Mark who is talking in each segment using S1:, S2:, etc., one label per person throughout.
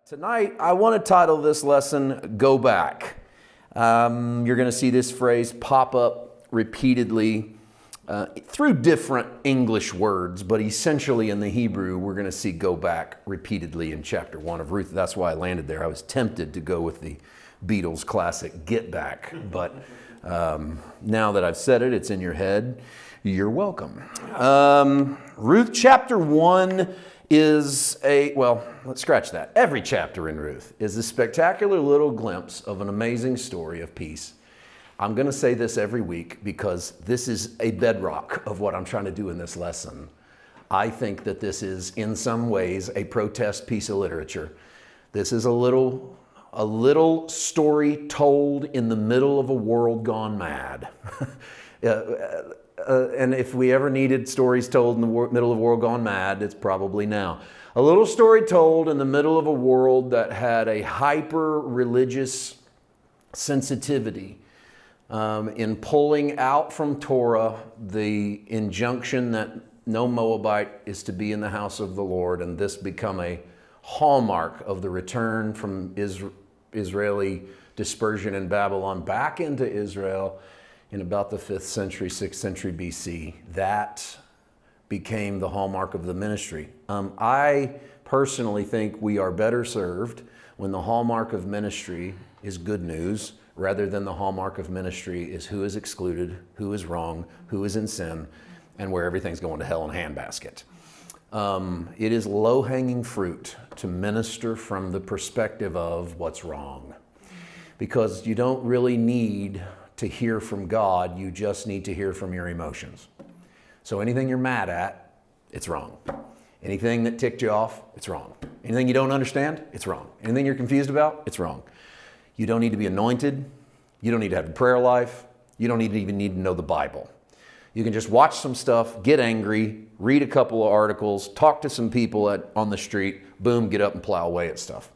S1: Tonight, I want to title this lesson, Go Back. You're going to see this phrase pop up repeatedly through different English words, but essentially in the Hebrew, we're going to see go back repeatedly in chapter 1 of Ruth. That's why I landed there. I was tempted to go with the Beatles classic, Get Back, but now that I've said it, it's in your head. You're welcome. Ruth chapter 1 is let's scratch that. Every chapter in Ruth is a spectacular little glimpse of an amazing story of peace. I'm going to say this every week because this is a bedrock of what I'm trying to do in this lesson. I think that this is in some ways a protest piece of literature. This is a little story told in the middle of a world gone mad. And if we ever needed stories told in the middle of a world gone mad, it's probably now. A little story told in the middle of a world that had a hyper-religious sensitivity in pulling out from Torah the injunction that no Moabite is to be in the house of the Lord, and this become a hallmark of the return from Israeli dispersion in Babylon back into Israel in about the 5th century, 6th century BC. That became the hallmark of the ministry. I personally think we are better served when the hallmark of ministry is good news rather than the hallmark of ministry is who is excluded, who is wrong, who is in sin, and where everything's going to hell in a handbasket. It is low-hanging fruit to minister from the perspective of what's wrong, because you don't really need to hear from God, you just need to hear from your emotions. So anything you're mad at, it's wrong. Anything that ticked you off, it's wrong. Anything you don't understand, it's wrong. Anything you're confused about, it's wrong. You don't need to be anointed. You don't need to have a prayer life. You don't even need to know the Bible. You can just watch some stuff, get angry, read a couple of articles, talk to some people on the street, boom, get up and plow away at stuff.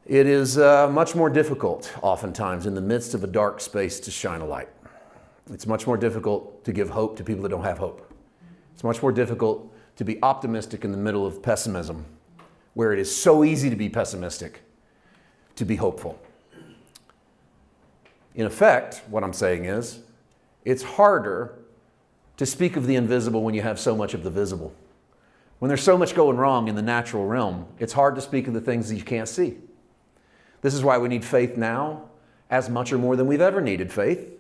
S1: It is much more difficult, oftentimes, in the midst of a dark space to shine a light. It's much more difficult to give hope to people that don't have hope. It's much more difficult to be optimistic in the middle of pessimism, where it is so easy to be pessimistic, to be hopeful. In effect, what I'm saying is, it's harder to speak of the invisible when you have so much of the visible. When there's so much going wrong in the natural realm, it's hard to speak of the things that you can't see. This is why we need faith now as much or more than we've ever needed faith,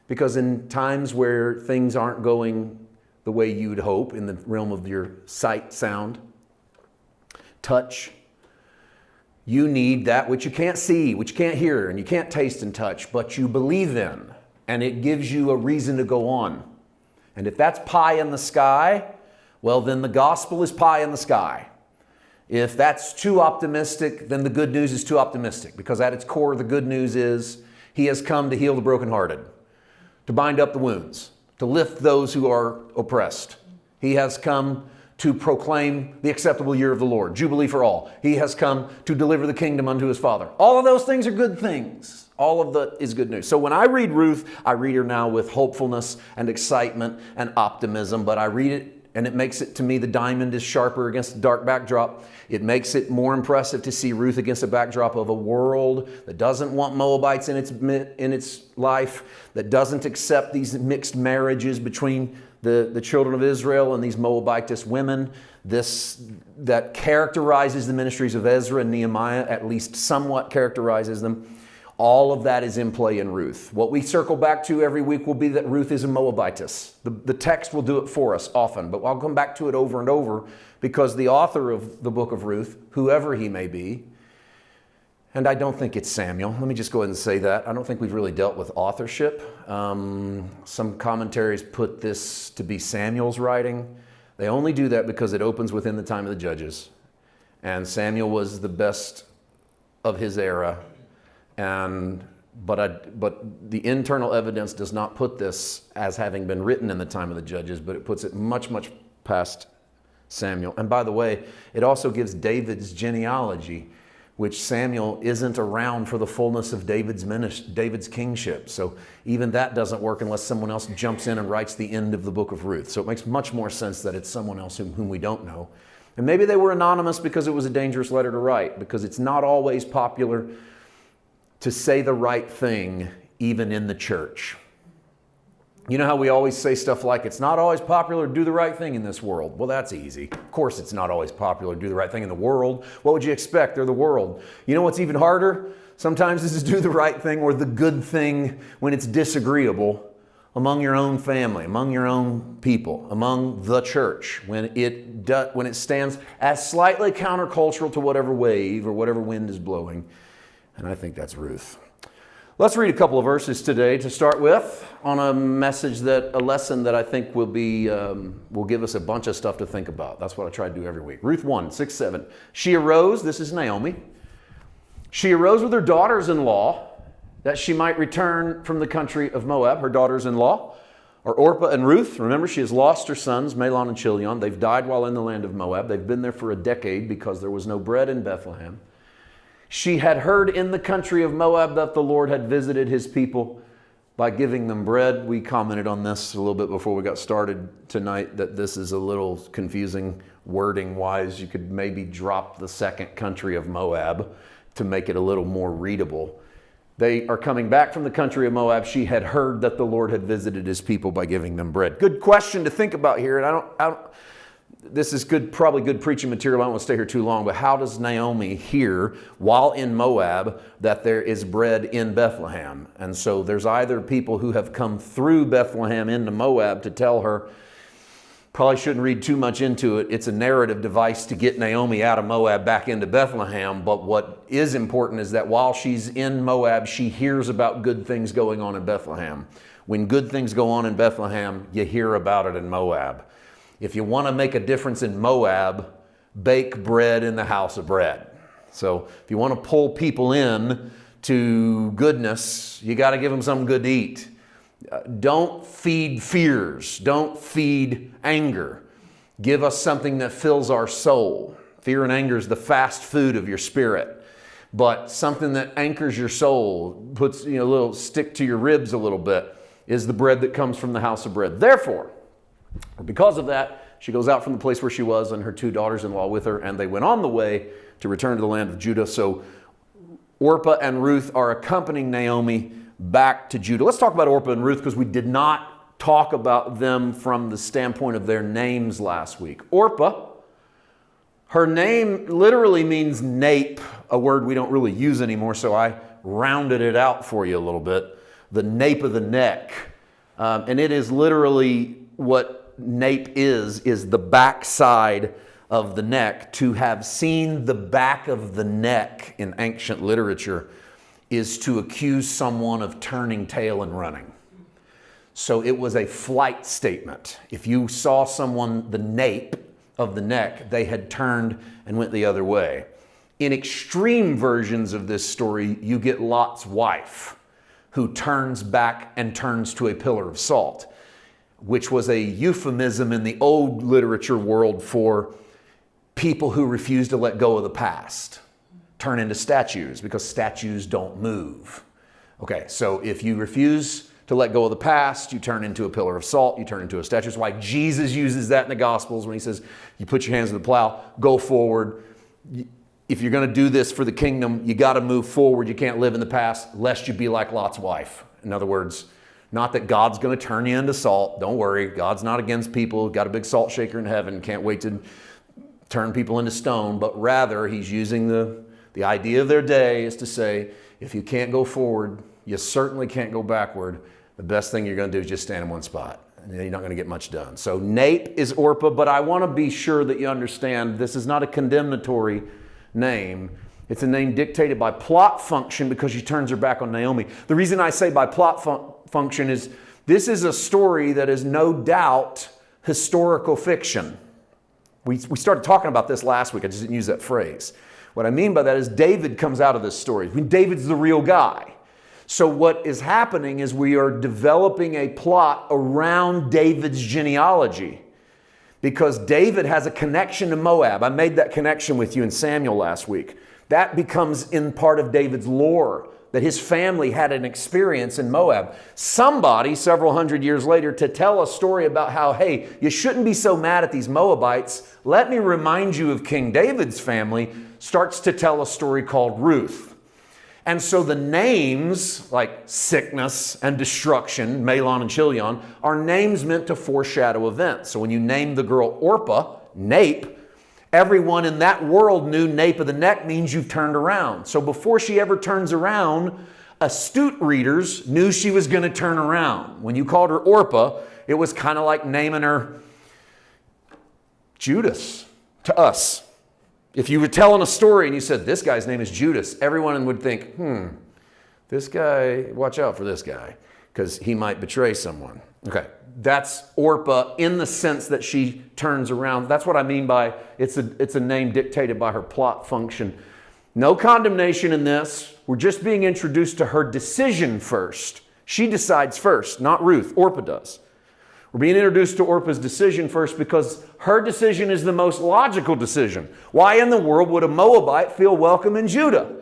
S1: because in times where things aren't going the way you'd hope in the realm of your sight, sound, touch, you need that which you can't see, which you can't hear, and you can't taste and touch, but you believe in, and it gives you a reason to go on. And if that's pie in the sky, well, then the gospel is pie in the sky. If that's too optimistic, then the good news is too optimistic, because at its core, the good news is He has come to heal the brokenhearted, to bind up the wounds, to lift those who are oppressed. He has come to proclaim the acceptable year of the Lord, Jubilee for all. He has come to deliver the kingdom unto His Father. All of those things are good things. All of that is good news. So when I read Ruth, I read her now with hopefulness and excitement and optimism, but I read it and it makes it, to me, the diamond is sharper against the dark backdrop. It makes it more impressive to see Ruth against a backdrop of a world that doesn't want Moabites in its life, that doesn't accept these mixed marriages between the children of Israel and these Moabitess women. That characterizes the ministries of Ezra and Nehemiah, at least somewhat characterizes them. All of that is in play in Ruth. What we circle back to every week will be that Ruth is a Moabitess. The text will do it for us often, but I'll come back to it over and over because the author of the book of Ruth, whoever he may be, and I don't think it's Samuel. Let me just go ahead and say that. I don't think we've really dealt with authorship. Some commentaries put this to be Samuel's writing. They only do that because it opens within the time of the Judges. And Samuel was the best of his era. But the internal evidence does not put this as having been written in the time of the Judges, but it puts it much, much past Samuel. And by the way, it also gives David's genealogy, which Samuel isn't around for the fullness of David's kingship. So even that doesn't work unless someone else jumps in and writes the end of the book of Ruth. So it makes much more sense that it's someone else whom we don't know. And maybe they were anonymous because it was a dangerous letter to write, because it's not always popular to say the right thing, even in the church. You know how we always say stuff like, it's not always popular to do the right thing in this world. Well, that's easy. Of course it's not always popular to do the right thing in the world. What would you expect? They're the world. You know what's even harder? Sometimes this is do the right thing or the good thing when it's disagreeable among your own family, among your own people, among the church, when it stands as slightly countercultural to whatever wave or whatever wind is blowing. And I think that's Ruth. Let's read a couple of verses today to start with on a lesson that I think will give us a bunch of stuff to think about. That's what I try to do every week. Ruth 1, 6, 7. She arose, this is Naomi. She arose with her daughters-in-law that she might return from the country of Moab. Her daughters-in-law are Orpah and Ruth. Remember, she has lost her sons, Mahlon and Chilion. They've died while in the land of Moab. They've been there for a decade because there was no bread in Bethlehem. She had heard in the country of Moab that the Lord had visited his people by giving them bread. We commented on this a little bit before we got started tonight, that this is a little confusing wording-wise. You could maybe drop the second country of Moab to make it a little more readable. They are coming back from the country of Moab. She had heard that the Lord had visited his people by giving them bread. Good question to think about here. And this is probably good preaching material. I don't want to stay here too long, but how does Naomi hear while in Moab that there is bread in Bethlehem? And so there's either people who have come through Bethlehem into Moab to tell her. Probably shouldn't read too much into it. It's a narrative device to get Naomi out of Moab back into Bethlehem. But what is important is that while she's in Moab, she hears about good things going on in Bethlehem. When good things go on in Bethlehem, you hear about it in Moab. If you want to make a difference in Moab, bake bread in the house of bread. So if you want to pull people in to goodness, you got to give them something good to eat. Don't feed fears. Don't feed anger. Give us something that fills our soul. Fear and anger is the fast food of your spirit. But something that anchors your soul, puts a little stick to your ribs a little bit, is the bread that comes from the house of bread. Therefore, because of that, she goes out from the place where she was and her two daughters-in-law with her, and they went on the way to return to the land of Judah. So Orpah and Ruth are accompanying Naomi back to Judah. Let's talk about Orpah and Ruth because we did not talk about them from the standpoint of their names last week. Orpah, her name literally means nape, a word we don't really use anymore, so I rounded it out for you a little bit. The nape of the neck. And it is literally what nape is the backside of the neck. To have seen the back of the neck in ancient literature is to accuse someone of turning tail and running. So it was a flight statement. If you saw someone, the nape of the neck, they had turned and went the other way. In extreme versions of this story, you get Lot's wife, who turns back and turns to a pillar of salt, which was a euphemism in the old literature world for people who refuse to let go of the past. Turn into statues because statues don't move. Okay, so if you refuse to let go of the past, you turn into a pillar of salt, you turn into a statue. That's why Jesus uses that in the Gospels when he says, you put your hands to the plow, go forward. If you're going to do this for the kingdom, you got to move forward. You can't live in the past, lest you be like Lot's wife. In other words, not that God's going to turn you into salt. Don't worry. God's not against people. Got a big salt shaker in heaven. Can't wait to turn people into stone. But rather, he's using the idea of their day is to say, if you can't go forward, you certainly can't go backward. The best thing you're going to do is just stand in one spot. And you're not going to get much done. So nape is Orpah, but I want to be sure that you understand this is not a condemnatory name. It's a name dictated by plot function because she turns her back on Naomi. The reason I say by plot function is this is a story that is no doubt historical fiction. We started talking about this last week. I just didn't use that phrase. What I mean by that is David comes out of this story. I mean, David's the real guy. So what is happening is we are developing a plot around David's genealogy because David has a connection to Moab. I made that connection with you in Samuel last week. That becomes in part of David's lore. that his family had an experience in Moab. Somebody, several hundred years later, to tell a story about how, hey, you shouldn't be so mad at these Moabites. Let me remind you of King David's family, starts to tell a story called Ruth. And so the names, like sickness and destruction, Mahlon and Chilion, are names meant to foreshadow events. So when you name the girl Orpah, nape, everyone in that world knew nape of the neck means you've turned around. So before she ever turns around, astute readers knew she was going to turn around. When you called her Orpah, it was kind of like naming her Judas to us. If you were telling a story and you said, this guy's name is Judas, everyone would think, this guy, watch out for this guy, because he might betray someone. Okay, that's Orpah in the sense that she turns around. That's what I mean by it's a name dictated by her plot function. No condemnation in this. We're just being introduced to her decision first. She decides first, not Ruth. Orpah does. We're being introduced to Orpah's decision first because her decision is the most logical decision. Why in the world would a Moabite feel welcome in Judah?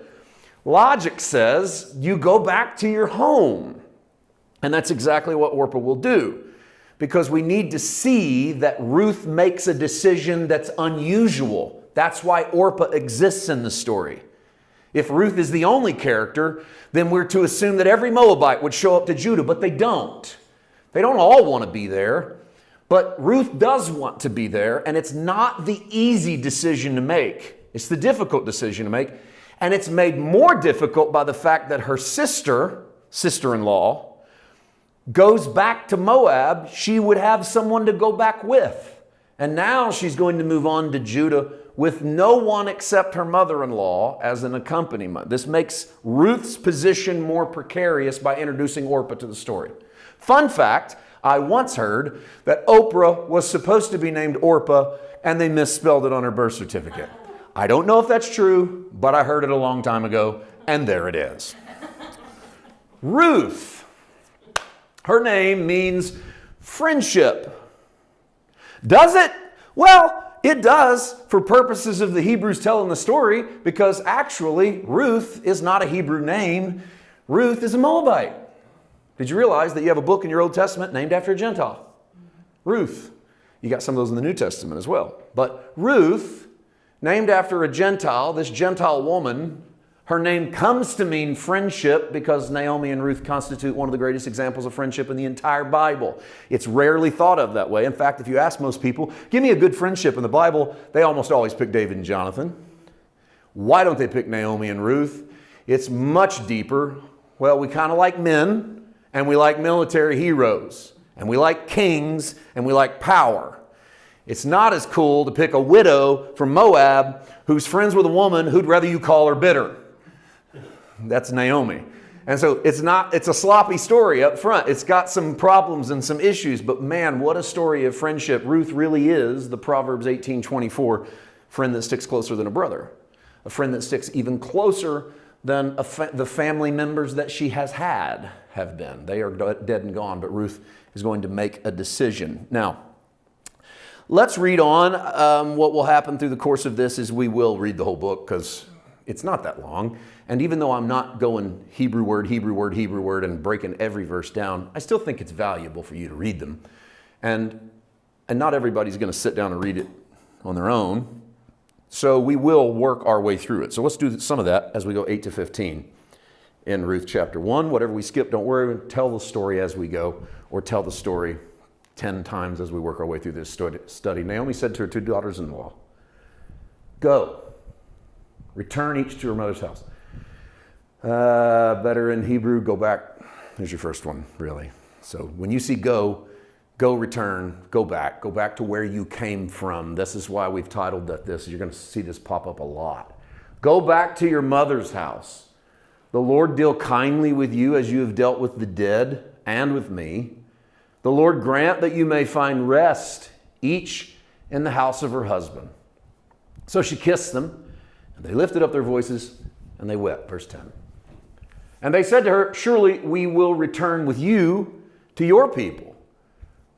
S1: Logic says you go back to your home. And that's exactly what Orpah will do. Because we need to see that Ruth makes a decision that's unusual. That's why Orpah exists in the story. If Ruth is the only character, then we're to assume that every Moabite would show up to Judah, but they don't. They don't all want to be there, but Ruth does want to be there, and it's not the easy decision to make. It's the difficult decision to make, and it's made more difficult by the fact that her sister-in-law, goes back to Moab. She would have someone to go back with, and now she's going to move on to Judah with no one except her mother-in-law as an accompaniment. This makes Ruth's position more precarious by introducing Orpah to the story. Fun fact, I once heard that Oprah was supposed to be named Orpah and they misspelled it on her birth certificate. I don't know if that's true, but I heard it a long time ago, and there it is. Ruth. Her name means friendship. Does it? Well, it does for purposes of the Hebrews telling the story, because actually Ruth is not a Hebrew name. Ruth is a Moabite. Did you realize that you have a book in your Old Testament named after a Gentile? Ruth. You got some of those in the New Testament as well. But Ruth, named after a Gentile, this Gentile woman, her name comes to mean friendship because Naomi and Ruth constitute one of the greatest examples of friendship in the entire Bible. It's rarely thought of that way. In fact, if you ask most people, give me a good friendship in the Bible, they almost always pick David and Jonathan. Why don't they pick Naomi and Ruth? It's much deeper. Well, we kind of like men, and we like military heroes, and we like kings, and we like power. It's not as cool to pick a widow from Moab who's friends with a woman who'd rather you call her bitter. That's Naomi. And so it's a sloppy story up front. It's got some problems and some issues, but man, what a story of friendship. Ruth really is the Proverbs 18:24 friend that sticks closer than a brother. A friend that sticks even closer than the family members that she has had have been. They are dead and gone, but Ruth is going to make a decision. Now, let's read on. What will happen through the course of this is we will read the whole book because it's not that long. And even though I'm not going Hebrew word, and breaking every verse down, I still think it's valuable for you to read them. And not everybody's going to sit down and read it on their own. So we will work our way through it. So let's do some of that as we go 8 to 15 in Ruth chapter 1. Whatever we skip, don't worry. Tell the story as we go, or tell the story 10 times as we work our way through this study. Naomi said to her two daughters-in-law, "Go, return each to her mother's house." Better in Hebrew, go back. There's your first one, really. So when you see go, return, go back to where you came from. This is why we've titled that this. You're going to see this pop up a lot. Go back to your mother's house. The Lord deal kindly with you as you have dealt with the dead and with me. The Lord grant that you may find rest, each in the house of her husband. So she kissed them, and they lifted up their voices, and they wept. Verse 10. And they said to her, "Surely we will return with you to your people."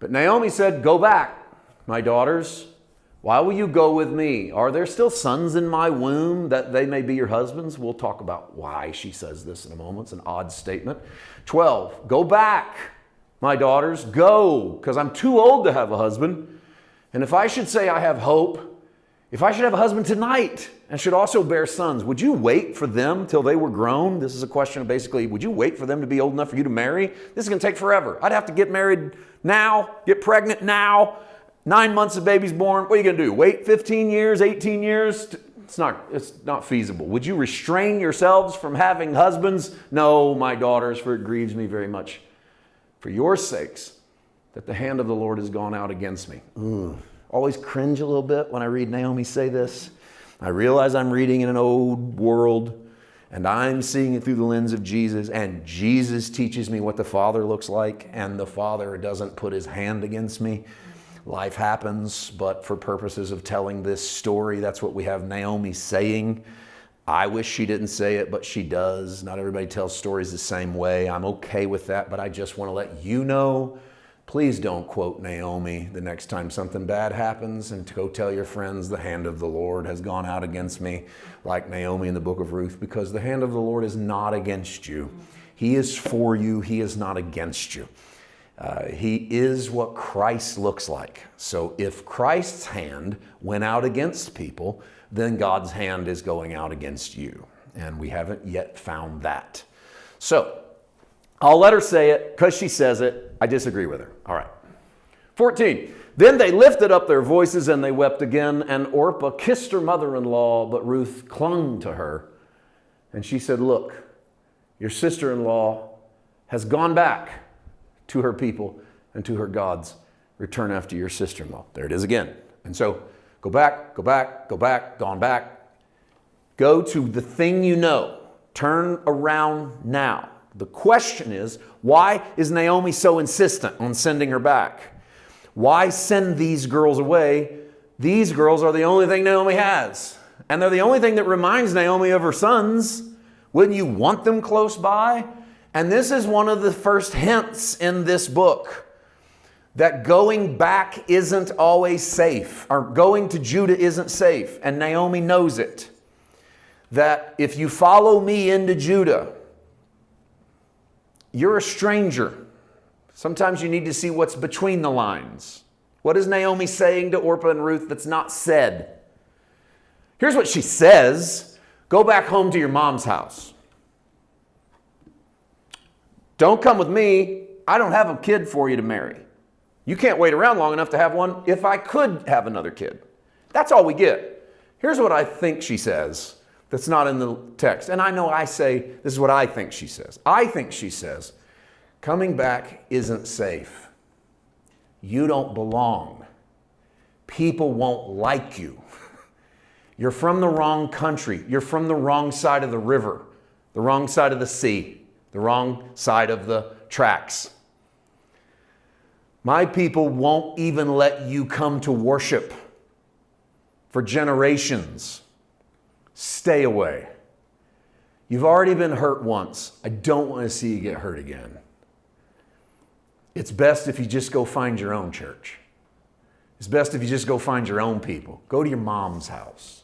S1: But Naomi said, "Go back, my daughters. Why will you go with me? Are there still sons in my womb that they may be your husbands? We'll talk about why she says this in a moment. It's an odd statement. 12, go back, my daughters, go, because I'm too old to have a husband. And if I should say I have hope, if I should have a husband tonight and should also bear sons, would you wait for them till they were grown? This is a question of basically, would you wait for them to be old enough for you to marry? This is going to take forever. I'd have to get married now, get pregnant now. 9 months the baby's born. What are you going to do? Wait 15 years, 18 years? It's not feasible. Would you restrain yourselves from having husbands? No, my daughters, for it grieves me very much for your sakes that the hand of the Lord has gone out against me. Always cringe a little bit when I read Naomi say this. I realize I'm reading in an old world and I'm seeing it through the lens of Jesus, and Jesus teaches me what the Father looks like, and the Father doesn't put his hand against me. Life happens, but for purposes of telling this story, that's what we have Naomi saying. I wish she didn't say it, but she does. Not everybody tells stories the same way. I'm okay with that, but I just want to let you know, please don't quote Naomi the next time something bad happens, and to go tell your friends the hand of the Lord has gone out against me, like Naomi in the book of Ruth, because the hand of the Lord is not against you. He is for you. He is not against you. He is what Christ looks like. So if Christ's hand went out against people, then God's hand is going out against you. And we haven't yet found that. So I'll let her say it because she says it. I disagree with her. All right. 14. Then they lifted up their voices and they wept again. And Orpah kissed her mother-in-law, but Ruth clung to her. And she said, look, your sister-in-law has gone back to her people and to her gods. Return after your sister-in-law. There it is again. And so go back, gone back. Go to the thing you know. Turn around now. The question is, why is Naomi so insistent on sending her back? Why send these girls away? These girls are the only thing Naomi has. And they're the only thing that reminds Naomi of her sons. Wouldn't you want them close by? And this is one of the first hints in this book that going back isn't always safe, or going to Judah isn't safe. And Naomi knows it. That if you follow me into Judah, you're a stranger. Sometimes you need to see what's between the lines. What is Naomi saying to Orpah and Ruth that's not said? Here's what she says. Go back home to your mom's house. Don't come with me. I don't have a kid for you to marry. You can't wait around long enough to have one if I could have another kid. That's all we get. Here's what I think she says that's not in the text. And I know I say, this is what I think she says. I think she says, coming back isn't safe. You don't belong. People won't like you. You're from the wrong country. You're from the wrong side of the river, the wrong side of the sea, the wrong side of the tracks. My people won't even let you come to worship for generations. Stay away. You've already been hurt once. I don't want to see you get hurt again. It's best if you just go find your own church. It's best if you just go find your own people. Go to your mom's house.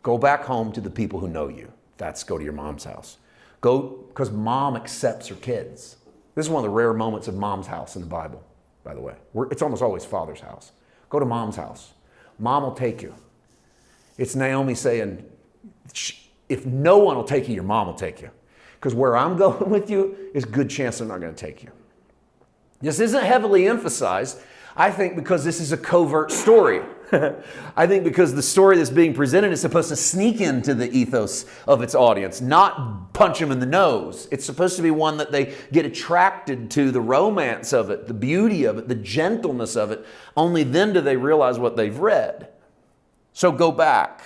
S1: Go back home to the people who know you. That's go to your mom's house. Go, because mom accepts her kids. This is one of the rare moments of mom's house in the Bible, by the way. It's almost always father's house. Go to mom's house. Mom will take you. It's Naomi saying, if no one will take you, your mom will take you. Because where I'm going with you is a good chance they're not going to take you. This isn't heavily emphasized, I think, because this is a covert story. I think because the story that's being presented is supposed to sneak into the ethos of its audience, not punch them in the nose. It's supposed to be one that they get attracted to, the romance of it, the beauty of it, the gentleness of it. Only then do they realize what they've read. So go back.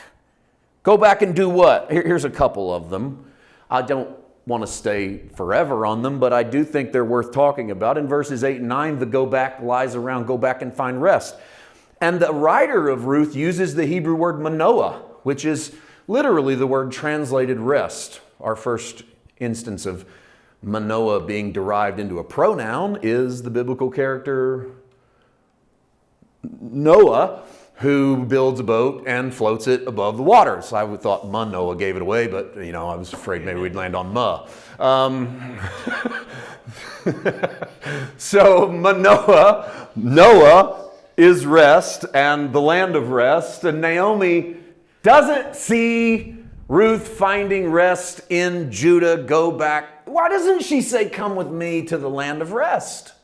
S1: Go back and do what? Here's a couple of them. I don't want to stay forever on them, but I do think they're worth talking about. In verses 8 and 9, the go back lies around go back and find rest. And the writer of Ruth uses the Hebrew word manoah, which is literally the word translated rest. Our first instance of manoah being derived into a pronoun is the biblical character Noah, who builds a boat and floats it above the waters. I would thought Manoah gave it away, but I was afraid maybe we'd land on Ma. So Noah is rest and the land of rest, and Naomi doesn't see Ruth finding rest in Judah. Go back. Why doesn't she say, come with me to the land of rest?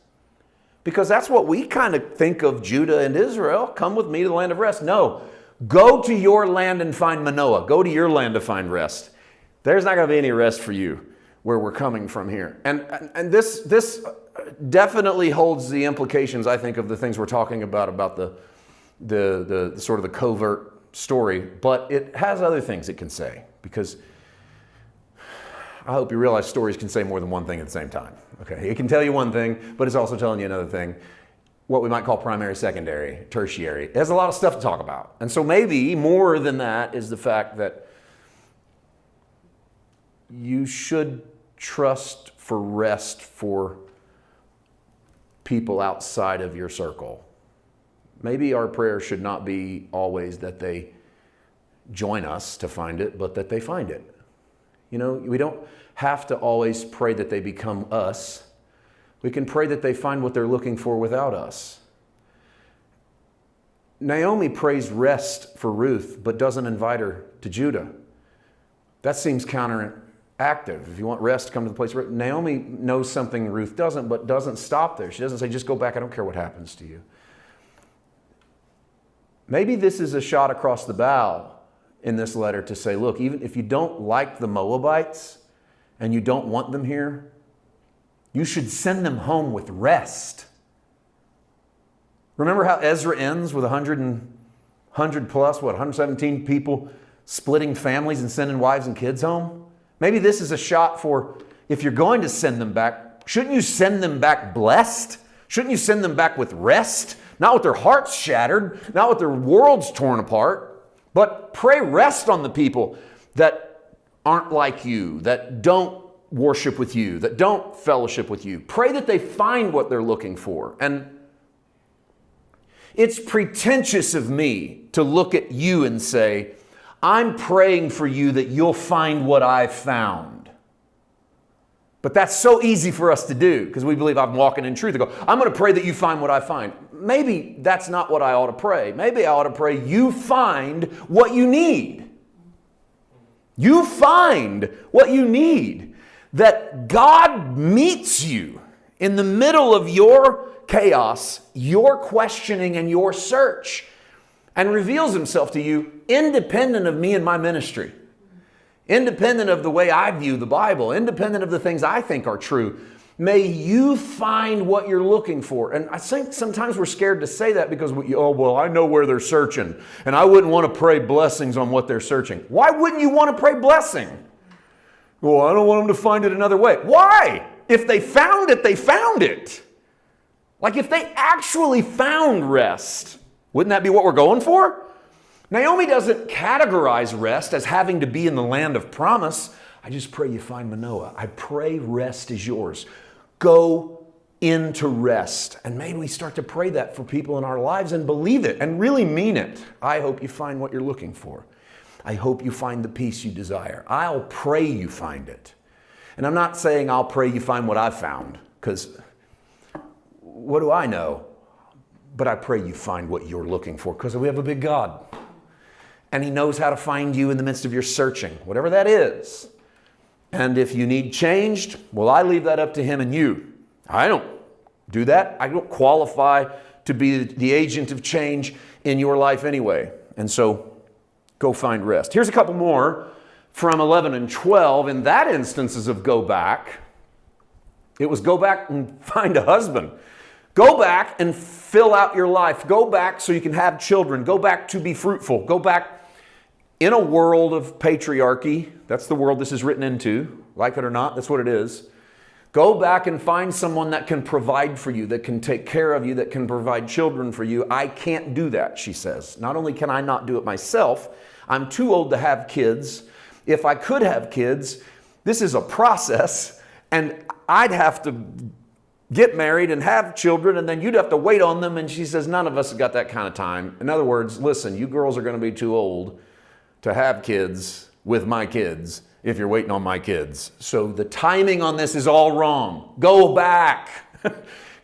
S1: Because that's what we kind of think of Judah and Israel. Come with me to the land of rest. No, go to your land and find Manoah. Go to your land to find rest. There's not going to be any rest for you where we're coming from here. And this definitely holds the implications, I think, of the things we're talking about the sort of the covert story. But it has other things it can say, because I hope you realize stories can say more than one thing at the same time. Okay, it can tell you one thing, but it's also telling you another thing. What we might call primary, secondary, tertiary. It has a lot of stuff to talk about. And so maybe more than that is the fact that you should trust for rest for people outside of your circle. Maybe our prayer should not be always that they join us to find it, but that they find it. We don't have to always pray that they become us. We can pray that they find what they're looking for without us. Naomi prays rest for Ruth, but doesn't invite her to Judah. That seems counteractive. If you want rest, come to the place where Naomi knows something Ruth doesn't, but doesn't stop there. She doesn't say, just go back, I don't care what happens to you. Maybe this is a shot across the bow in this letter to say, look, even if you don't like the Moabites and you don't want them here, you should send them home with rest. Remember how Ezra ends with 117 people splitting families and sending wives and kids home? Maybe this is a shot for, if you're going to send them back, shouldn't you send them back blessed? Shouldn't you send them back with rest? Not with their hearts shattered, not with their worlds torn apart, but pray rest on the people that aren't like you, that don't worship with you, that don't fellowship with you. Pray that they find what they're looking for. And it's pretentious of me to look at you and say, I'm praying for you that you'll find what I've found. But that's so easy for us to do because we believe I'm walking in truth. I go, I'm going to pray that you find what I find. Maybe that's not what I ought to pray. Maybe I ought to pray you find what you need. You find what you need. That God meets you in the middle of your chaos, your questioning, and your search, and reveals himself to you independent of me and my ministry, independent of the way I view the Bible, independent of the things I think are true. May you find what you're looking for. And I think sometimes we're scared to say that because, I know where they're searching, and I wouldn't want to pray blessings on what they're searching. Why wouldn't you want to pray blessing? Well, I don't want them to find it another way. Why? If they found it, they found it. Like if they actually found rest, wouldn't that be what we're going for? Naomi doesn't categorize rest as having to be in the land of promise. I just pray you find Manoah. I pray rest is yours. Go into rest. And may we start to pray that for people in our lives and believe it and really mean it. I hope you find what you're looking for. I hope you find the peace you desire. I'll pray you find it. And I'm not saying I'll pray you find what I've found, because what do I know? But I pray you find what you're looking for, because we have a big God. And he knows how to find you in the midst of your searching, whatever that is. And if you need changed, well, I leave that up to him and you. I don't do that. I don't qualify to be the agent of change in your life anyway. And so go find rest. Here's a couple more from 11 and 12. In that instances of go back, it was go back and find a husband. Go back and fill out your life. Go back so you can have children. Go back to be fruitful. Go back in a world of patriarchy. That's the world this is written into. Like it or not, that's what it is. Go back and find someone that can provide for you, that can take care of you, that can provide children for you. I can't do that, she says. Not only can I not do it myself, I'm too old to have kids. If I could have kids, this is a process, and I'd have to get married and have children, and then you'd have to wait on them. And she says, none of us have got that kind of time. In other words, listen, you girls are going to be too old to have kids with my kids if you're waiting on my kids. So the timing on this is all wrong. Go back.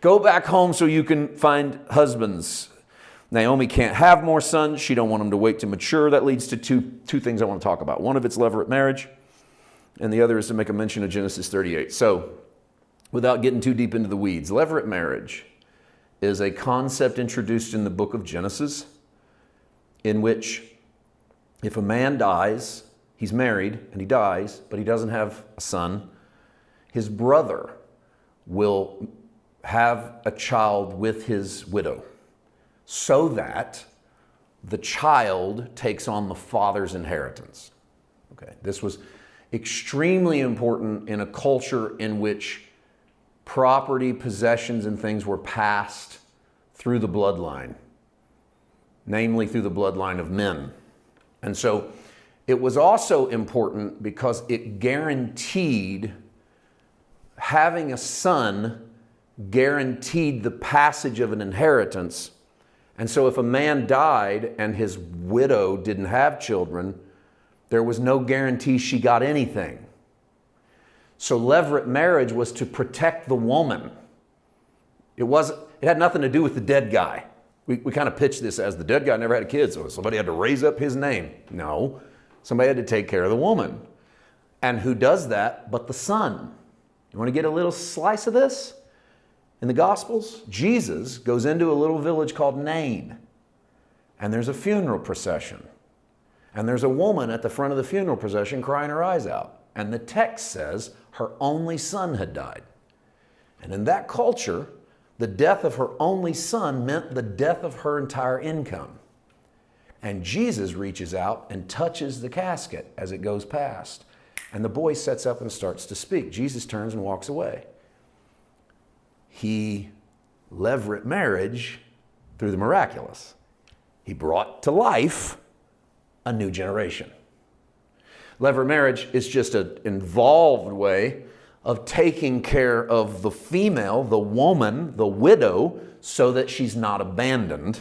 S1: Go back home so you can find husbands. Naomi can't have more sons. She don't want them to wait to mature. That leads to two things I want to talk about. One of it's levirate marriage, and the other is to make a mention of Genesis 38. So without getting too deep into the weeds, levirate marriage is a concept introduced in the book of Genesis in which if a man dies, he's married and he dies, but he doesn't have a son, his brother will have a child with his widow so that the child takes on the father's inheritance. Okay, this was extremely important in a culture in which property, possessions, and things were passed through the bloodline, namely through the bloodline of men. And so it was also important because it guaranteed, having a son guaranteed the passage of an inheritance. And so if a man died and his widow didn't have children, there was no guarantee she got anything. So levirate marriage was to protect the woman. It had nothing to do with the dead guy. We kind of pitched this as the dead guy never had a kid, so somebody had to raise up his name. No, somebody had to take care of the woman. And who does that but the son? You want to get a little slice of this? In the Gospels, Jesus goes into a little village called Nain, and there's a funeral procession. And there's a woman at the front of the funeral procession crying her eyes out. And the text says her only son had died. And in that culture, the death of her only son meant the death of her entire income. And Jesus reaches out and touches the casket as it goes past. And the boy sets up and starts to speak. Jesus turns and walks away. He levirate marriage through the miraculous. He brought to life a new generation. Levirate marriage is just an involved way of taking care of the female, the woman, the widow, so that she's not abandoned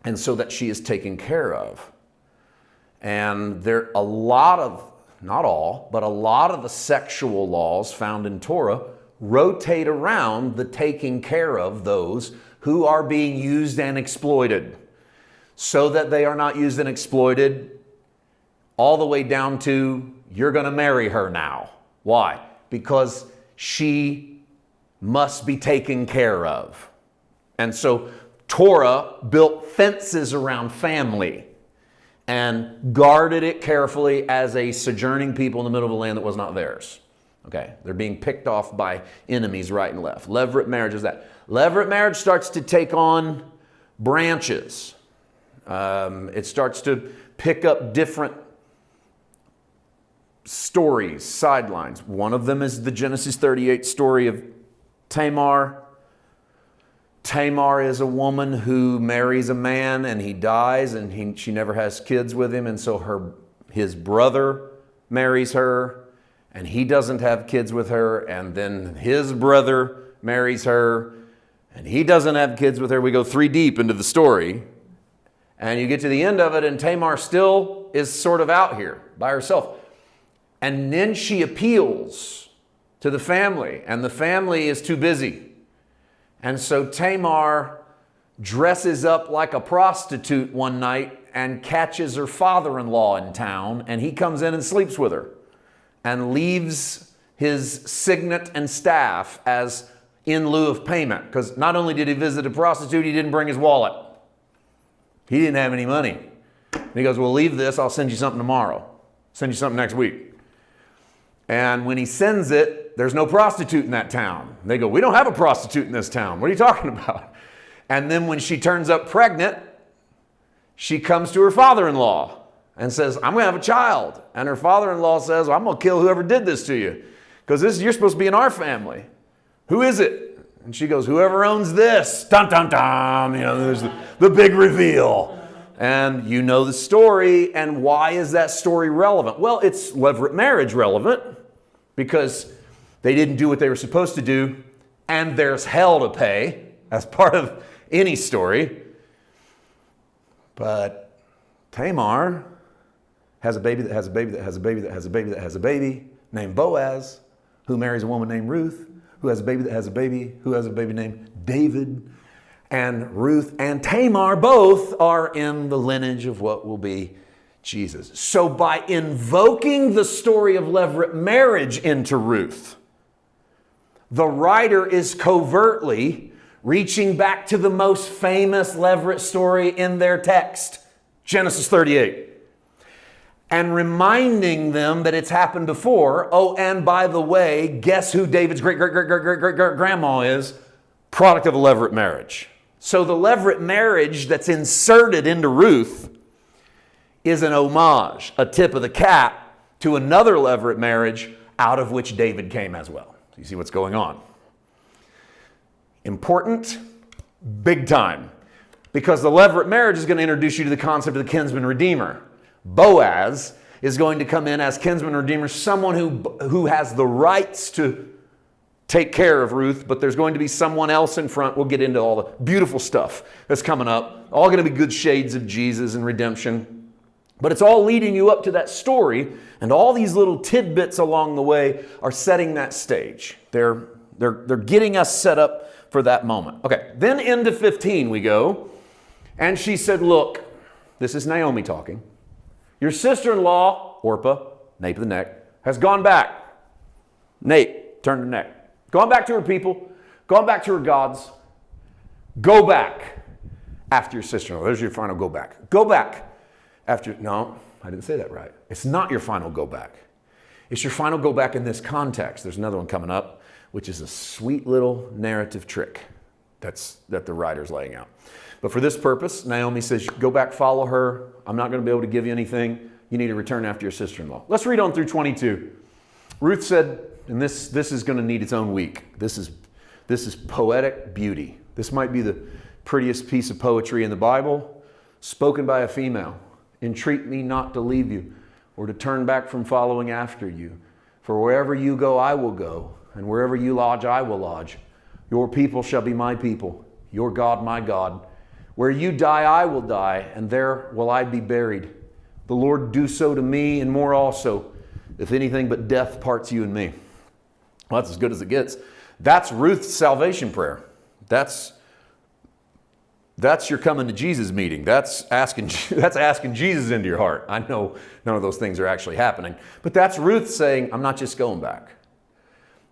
S1: and so that she is taken care of. And there are a lot of, not all, but a lot of the sexual laws found in Torah rotate around the taking care of those who are being used and exploited, so that they are not used and exploited all the way down to, you're going to marry her now. Why? Because she must be taken care of. And so Torah built fences around family and guarded it carefully as a sojourning people in the middle of a land that was not theirs. Okay, they're being picked off by enemies right and left. Levirate marriage is that. Levirate marriage starts to take on branches. It starts to pick up different stories, sidelines. One of them is the Genesis 38 story of Tamar. Tamar is a woman who marries a man and he dies and she never has kids with him, and so his brother marries her and he doesn't have kids with her, and then his brother marries her and he doesn't have kids with her. We go 3 deep into the story and you get to the end of it and Tamar still is sort of out here by herself. And then she appeals to the family, and the family is too busy. And so Tamar dresses up like a prostitute one night and catches her father-in-law in town, and he comes in and sleeps with her and leaves his signet and staff as in lieu of payment. Because not only did he visit a prostitute, he didn't bring his wallet. He didn't have any money. And he goes, well, leave this. I'll send you something tomorrow. Send you something next week. And when he sends it, there's no prostitute in that town. They go, we don't have a prostitute in this town. What are you talking about? And then when she turns up pregnant, she comes to her father-in-law and says, I'm going to have a child. And her father-in-law says, well, I'm going to kill whoever did this to you, because you're supposed to be in our family. Who is it? And she goes, whoever owns this. Dun, dun, dun. You know, there's the big reveal. And you know the story. And why is that story relevant? Well, it's levirate marriage relevant because they didn't do what they were supposed to do. and there's hell to pay as part of any story. But Tamar has a baby that has a baby that has a baby that has a baby that has a baby named Boaz, who marries a woman named Ruth, who has a baby that has a baby, who has a baby named David. And Ruth and Tamar both are in the lineage of what will be Jesus. So by invoking the story of levirate marriage into Ruth, the writer is covertly reaching back to the most famous levirate story in their text, Genesis 38, and reminding them that it's happened before. Oh, and by the way, guess who David's great-great-great-great-great-great-grandma is? Product of a levirate marriage. So the levirate marriage that's inserted into Ruth is an homage, a tip of the cap to another levirate marriage out of which David came as well. You see what's going on? Important, big time. Because the levirate marriage is going to introduce you to the concept of the kinsman redeemer. Boaz is going to come in as kinsman redeemer, someone who has the rights to take care of Ruth, but there's going to be someone else in front. We'll get into all the beautiful stuff that's coming up. All going to be good shades of Jesus and redemption. But it's all leading you up to that story, and all these little tidbits along the way are setting that stage. They're getting us set up for that moment. Okay, then into 15 we go, and she said, look, this is Naomi talking. Your sister-in-law, Orpah, nape of the neck, has gone back. Nape, turn the neck. Gone back to her people, gone back to her gods. Go back after your sister-in-law. There's your final go back. Go back after, no, I didn't say that right. It's not your final go back. It's your final go back in this context. There's another one coming up, which is a sweet little narrative trick that the writer's laying out. But for this purpose, Naomi says, go back, follow her. I'm not going to be able to give you anything. You need to return after your sister-in-law. Let's read on through 22. Ruth said, and this is going to need its own week. This is poetic beauty. This might be the prettiest piece of poetry in the Bible, spoken by a female. Entreat me not to leave you, or to turn back from following after you. For wherever you go, I will go, and wherever you lodge, I will lodge. Your people shall be my people, your God, my God. Where you die, I will die, and there will I be buried. The Lord do so to me, and more also, if anything but death parts you and me. Well, that's as good as it gets. That's Ruth's salvation prayer. That's your coming to Jesus meeting. That's asking Jesus into your heart. I know none of those things are actually happening. But that's Ruth saying, I'm not just going back.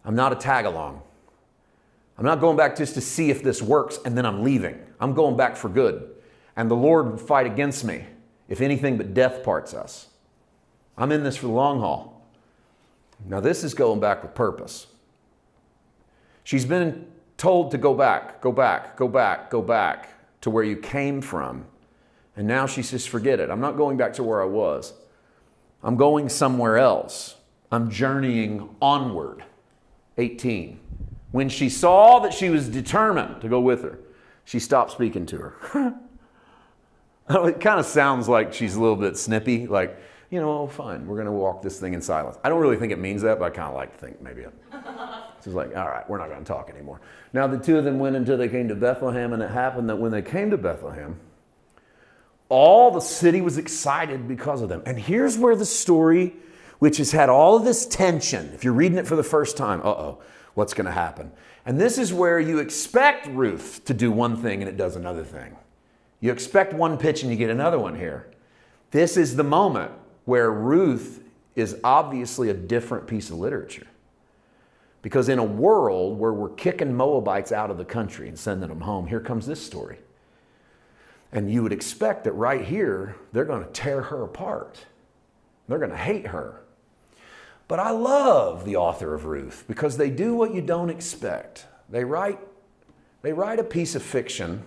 S1: I'm not a tag along. I'm not going back just to see if this works and then I'm leaving. I'm going back for good. And the Lord will fight against me if anything but death parts us. I'm in this for the long haul. Now this is going back with purpose. She's been told to go back, go back, go back, go back to where you came from. And now she says, forget it. I'm not going back to where I was. I'm going somewhere else. I'm journeying onward. 18. When she saw that she was determined to go with her, she stopped speaking to her. It kind of sounds like she's a little bit snippy, like, fine, we're going to walk this thing in silence. I don't really think it means that, but I kind of like to think maybe it. She's like, all right, we're not going to talk anymore. Now the two of them went until they came to Bethlehem, and it happened that when they came to Bethlehem, all the city was excited because of them. And here's where the story, which has had all of this tension, if you're reading it for the first time, what's going to happen? And this is where you expect Ruth to do one thing and it does another thing. You expect one pitch and you get another one here. This is the moment where Ruth is obviously a different piece of literature. Because in a world where we're kicking Moabites out of the country and sending them home, here comes this story. And you would expect that right here, they're going to tear her apart. They're going to hate her. But I love the author of Ruth because they do what you don't expect. They write a piece of fiction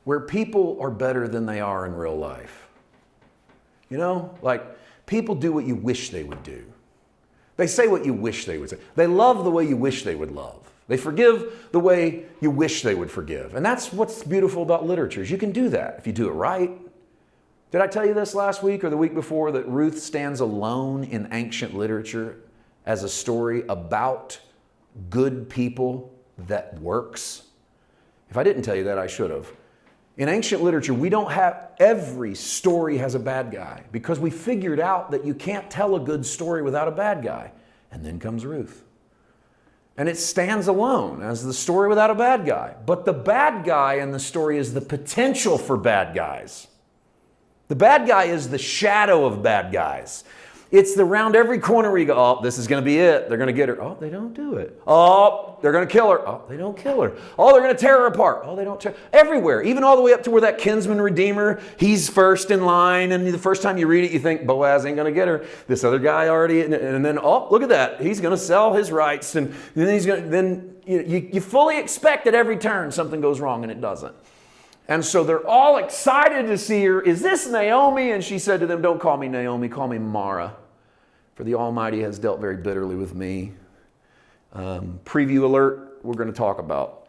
S1: where people are better than they are in real life. Like people do what you wish they would do. They say what you wish they would say. They love the way you wish they would love. They forgive the way you wish they would forgive. And that's what's beautiful about literature is you can do that if you do it right. Did I tell you this last week or the week before that Ruth stands alone in ancient literature as a story about good people that works? If I didn't tell you that, I should have. In ancient literature, we don't have, every story has a bad guy because we figured out that you can't tell a good story without a bad guy. And then comes Ruth. And it stands alone as the story without a bad guy. But the bad guy in the story is the potential for bad guys. The bad guy is the shadow of bad guys. It's around every corner where you go, oh, this is going to be it. They're going to get her. Oh, they don't do it. Oh, they're going to kill her. Oh, they don't kill her. Oh, they're going to tear her apart. Oh, they don't tear. Everywhere, even all the way up to where that kinsman redeemer, he's first in line. And the first time you read it, you think Boaz ain't going to get her. This other guy already. And then, oh, look at that. He's going to sell his rights. And then he's going to, then you fully expect at every turn something goes wrong, and it doesn't. And so they're all excited to see her. Is this Naomi? And she said to them, don't call me Naomi, call me Mara. For the Almighty has dealt very bitterly with me. Preview alert, we're going to talk about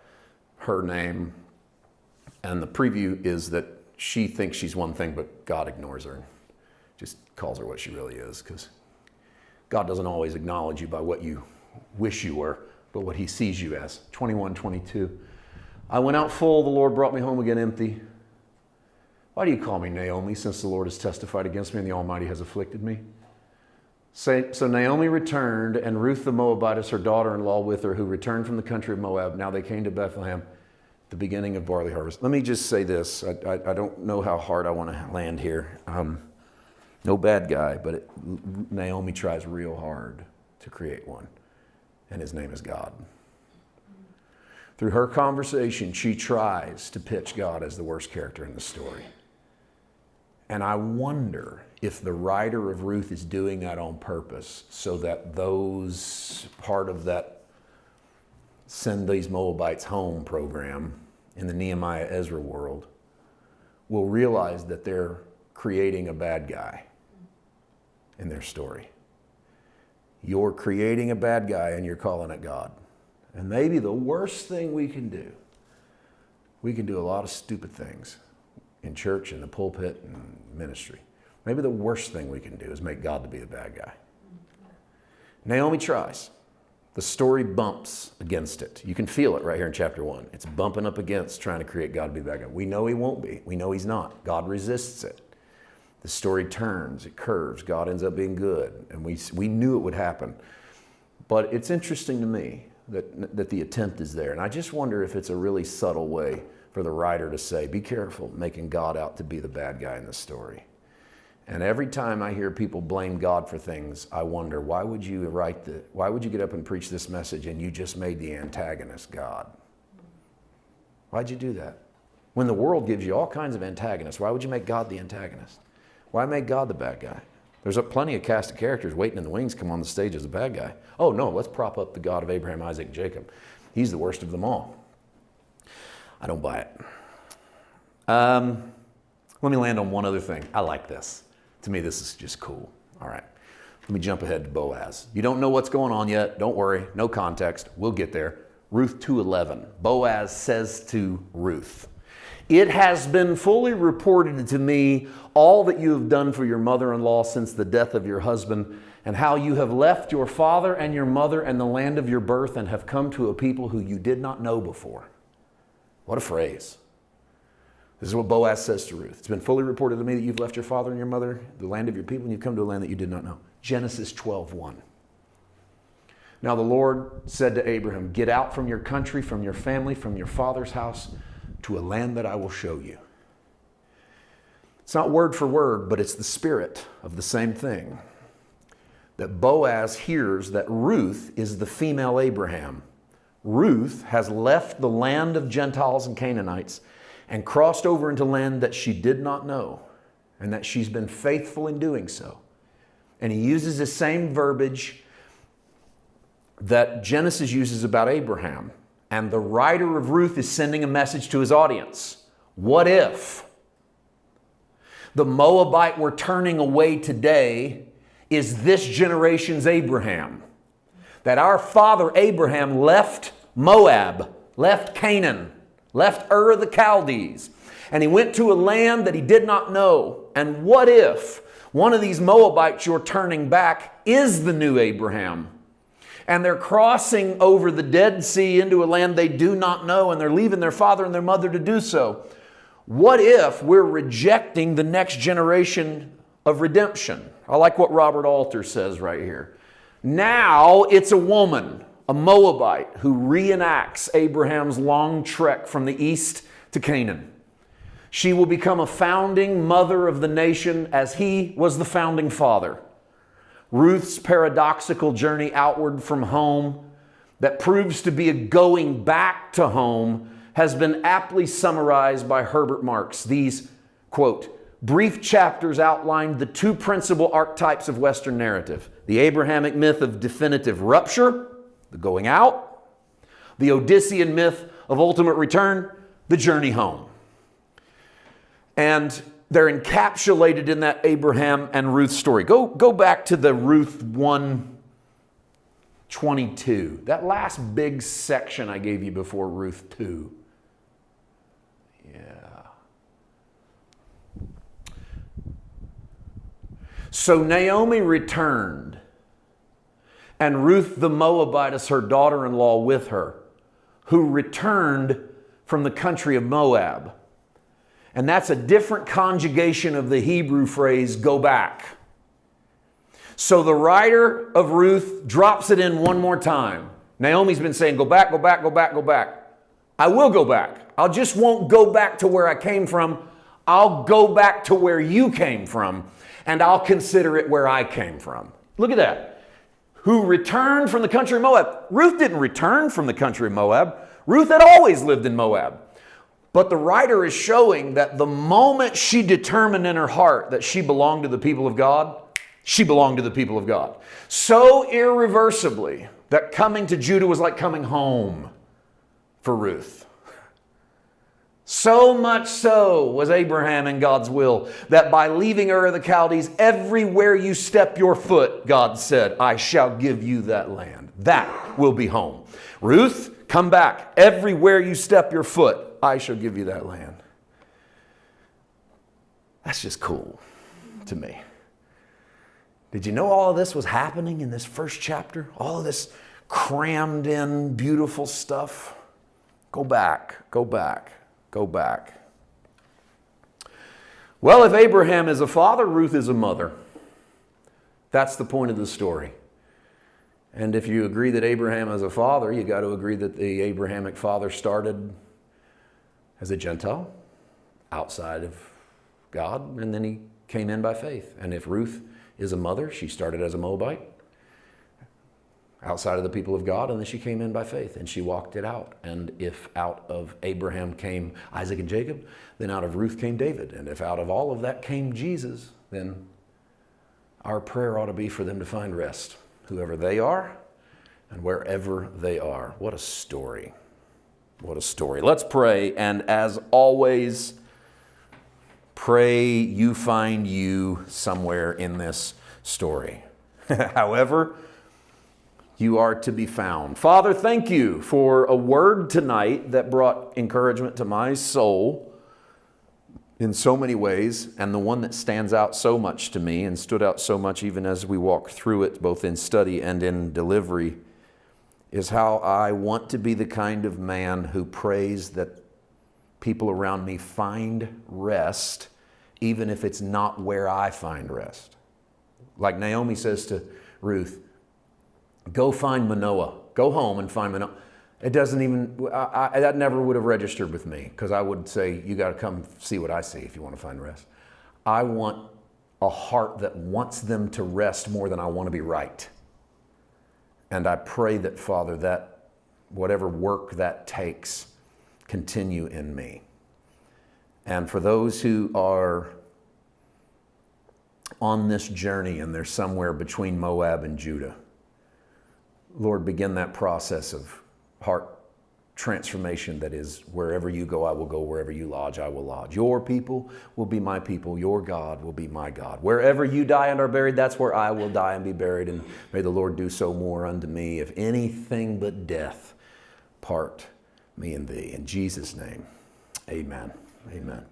S1: her name. And the preview is that she thinks she's one thing, but God ignores her. Just calls her what she really is. Because God doesn't always acknowledge you by what you wish you were, but what he sees you as. 21:22. I went out full, the Lord brought me home again empty. Why do you call me Naomi, since the Lord has testified against me and the Almighty has afflicted me? So Naomi returned, and Ruth the Moabitess, her daughter-in-law, with her, who returned from the country of Moab. Now they came to Bethlehem, the beginning of barley harvest. Let me just say this. I don't know how hard I want to land here. No bad guy, but Naomi tries real hard to create one, and his name is God. Through her conversation, she tries to pitch God as the worst character in the story. And I wonder if the writer of Ruth is doing that on purpose so that those part of that Send These Moabites Home program in the Nehemiah Ezra world will realize that they're creating a bad guy in their story. You're creating a bad guy and you're calling it God. And maybe the worst thing we can do a lot of stupid things in church, in the pulpit, and ministry. Maybe the worst thing we can do is make God to be the bad guy. Naomi tries. The story bumps against it. You can feel it right here in chapter 1. It's bumping up against trying to create God to be the bad guy. We know he won't be. We know he's not. God resists it. The story turns, it curves. God ends up being good. And we knew it would happen. But it's interesting to me that the attempt is there. And I just wonder if it's a really subtle way for the writer to say, be careful making God out to be the bad guy in the story. And every time I hear people blame God for things, I wonder, why would you get up and preach this message and you just made the antagonist God? Why'd you do that? When the world gives you all kinds of antagonists, why would you make God the antagonist? Why make God the bad guy? There's plenty of cast of characters waiting in the wings come on the stage as a bad guy. Oh no, let's prop up the God of Abraham, Isaac, and Jacob. He's the worst of them all. I don't buy it. Let me land on one other thing. I like this. To me, this is just cool. All right. Let me jump ahead to Boaz. You don't know what's going on yet. Don't worry. No context. We'll get there. Ruth 2:11. Boaz says to Ruth, it has been fully reported to me all that you have done for your mother-in-law since the death of your husband, and how you have left your father and your mother and the land of your birth and have come to a people who you did not know before. What a phrase. This is what Boaz says to Ruth. It's been fully reported to me that you've left your father and your mother, the land of your people, and you've come to a land that you did not know. Genesis 12:1. Now the Lord said to Abraham, get out from your country, from your family, from your father's house, to a land that I will show you. It's not word for word, but it's the spirit of the same thing. That Boaz hears that Ruth is the female Abraham. Ruth has left the land of Gentiles and Canaanites and crossed over into land that she did not know, and that she's been faithful in doing so. And he uses the same verbiage that Genesis uses about Abraham. And the writer of Ruth is sending a message to his audience. What if the Moabite we're turning away today is this generation's Abraham? That our father Abraham left Moab, left Canaan, left Ur of the Chaldees, and he went to a land that he did not know. And what if one of these Moabites you're turning back is the new Abraham? And they're crossing over the Dead Sea into a land they do not know, and they're leaving their father and their mother to do so. What if we're rejecting the next generation of redemption? I like what Robert Alter says right here. Now it's a woman, a Moabite, who reenacts Abraham's long trek from the east to Canaan. She will become a founding mother of the nation as he was the founding father. Ruth's paradoxical journey outward from home that proves to be a going back to home has been aptly summarized by Herbert Marx. These, quote, brief chapters outlined the two principal archetypes of Western narrative: the Abrahamic myth of definitive rupture, the going out; the Odyssean myth of ultimate return, the journey home. And they're encapsulated in that Abraham and Ruth story. Go back to the Ruth 1:22. That last big section I gave you before Ruth 2. So Naomi returned, and Ruth the Moabitess, her daughter-in-law, with her, who returned from the country of Moab. And that's a different conjugation of the Hebrew phrase, go back. So the writer of Ruth drops it in one more time. Naomi's been saying, go back, go back, go back, go back. I will go back. I just won't go back to where I came from. I'll go back to where you came from, and I'll consider it where I came from. Look at that. Who returned from the country of Moab. Ruth didn't return from the country of Moab. Ruth had always lived in Moab. But the writer is showing that the moment she determined in her heart that she belonged to the people of God, she belonged to the people of God. So irreversibly that coming to Judah was like coming home for Ruth. So much so was Abraham in God's will that by leaving Ur of the Chaldees, everywhere you step your foot, God said, I shall give you that land. That will be home. Ruth, come back. Everywhere you step your foot, I shall give you that land. That's just cool to me. Did you know all of this was happening in this first chapter? All of this crammed in beautiful stuff? Go back, go back. Go back. Well, if Abraham is a father, Ruth is a mother. That's the point of the story. And if you agree that Abraham is a father, you got to agree that the Abrahamic father started as a Gentile outside of God, and then he came in by faith. And if Ruth is a mother, she started as a Moabite outside of the people of God, and then she came in by faith and she walked it out. And if out of Abraham came Isaac and Jacob, then out of Ruth came David. And if out of all of that came Jesus, then our prayer ought to be for them to find rest, whoever they are and wherever they are. What a story. What a story. Let's pray. And as always, pray you find you somewhere in this story. However you are to be found. Father, thank you for a word tonight that brought encouragement to my soul in so many ways, and the one that stands out so much to me and stood out so much even as we walk through it, both in study and in delivery, is how I want to be the kind of man who prays that people around me find rest, even if it's not where I find rest. Like Naomi says to Ruth, go find Manoah. Go home and find Manoah. It doesn't even, that never would have registered with me, because I would say, you got to come see what I see if you want to find rest. I want a heart that wants them to rest more than I want to be right. And I pray that, Father, that whatever work that takes, continue in me. And for those who are on this journey and they're somewhere between Moab and Judah, Lord, begin that process of heart transformation that is, wherever you go, I will go. Wherever you lodge, I will lodge. Your people will be my people. Your God will be my God. Wherever you die and are buried, that's where I will die and be buried. And may the Lord do so more unto me, if anything but death part me and thee. In Jesus' name, amen. Amen.